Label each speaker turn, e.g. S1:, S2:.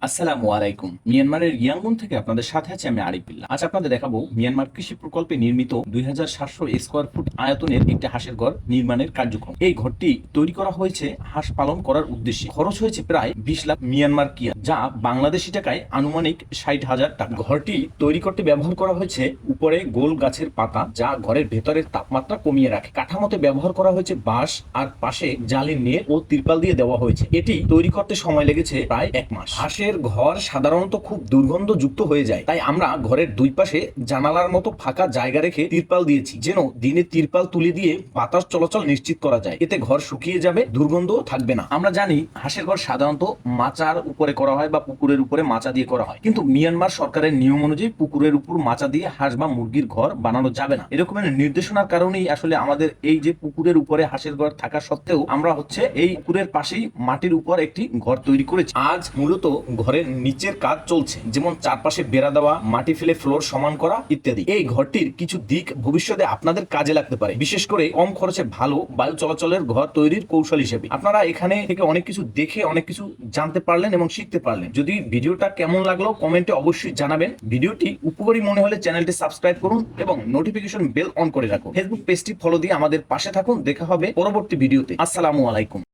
S1: আসসালামু আলাইকুম। মিয়ানমারের ইয়াঙ্গুন থেকে আপনাদের সাথে আছে আমি আরিফুল্লাহ। আজ আপনাদের দেখাবো মিয়ানমার কৃষি প্রকল্পে নির্মিত 2700 স্কোয়ার ফুট আয়তনের একটি হাঁসের ঘর নির্মাণের কার্যক্রম। এই ঘরটি তৈরি করা হয়েছে হাঁস পালন করার উদ্দেশ্যে। খরচ হয়েছে প্রায় 20 লাখ মিয়ানমার কিয়া, যা বাংলাদেশি টাকায় আনুমানিক 60,000 টাকা। ঘরটি তৈরি করতে ব্যবহার করা হয়েছে উপরে গোল গাছের পাতা, যা ঘরের ভেতরের তাপমাত্রা কমিয়ে রাখে। কাঠামোতে ব্যবহার করা হয়েছে বাঁশ, আর পাশে জালি নেট ও তিরপাল দিয়ে দেওয়া হয়েছে। এটি তৈরি করতে সময় লেগেছে প্রায় 1 মাস। হাঁসের ঘর সাধারণত খুব দুর্গন্ধযুক্ত হয়ে যায়, তাই আমরা ঘরের দুই পাশে জানালার মতো ফাঁকা জায়গা রেখে তিরপাল দিয়েছি, যেন দিনে তিরপাল তুলে দিয়ে বাতাস চলাচল নিশ্চিত করা যায়। এতে ঘর শুকিয়ে যাবে, দুর্গন্ধ থাকবে না। আমরা জানি হাঁসের ঘর সাধারণত মাচার উপরে করা হয় বা পুকুরের উপরে মাচা দিয়ে করা হয়, কিন্তু মিয়ানমার সরকারের নিয়ম অনুযায়ী পুকুরের উপর মাচা দিয়ে হাঁস বা মুরগির ঘর বানানো যাবে না। এরকমের নির্দেশনার কারণেই আসলে আমাদের এই যে পুকুরের উপরে হাঁসের ঘর থাকা সত্ত্বেও আমরা এই পুকুরের পাশেই মাটির উপর একটি ঘর তৈরি করেছি। আজ মূলত ঘরের নিচের কাজ চলছে, যেমন চারপাশে বেড়া দেওয়া, মাটি ফেলে ফ্লোর সমান করা ইত্যাদি। এই ঘরটির কিছু দিক ভবিষ্যতে আপনাদের কাজে লাগতে পারে, বিশেষ করে কম খরচে ভালো বায়ু চলাচলের ঘর তৈরির কৌশল হিসেবে। আপনারা এখানে থেকে অনেক কিছু দেখে অনেক কিছু জানতে পারলেন এবং শিখতে পারলেন। যদি ভিডিওটা কেমন লাগলো কমেন্টে অবশ্যই জানাবেন। ভিডিওটি উপকারী মনে হলে চ্যানেলটি সাবস্ক্রাইব করুন এবং নোটিফিকেশন বেল অন করে রাখুন। ফেসবুক পেজটি ফলো দিয়ে আমাদের পাশে থাকুন। দেখা হবে পরবর্তী ভিডিওতে। আসসালামু আলাইকুম।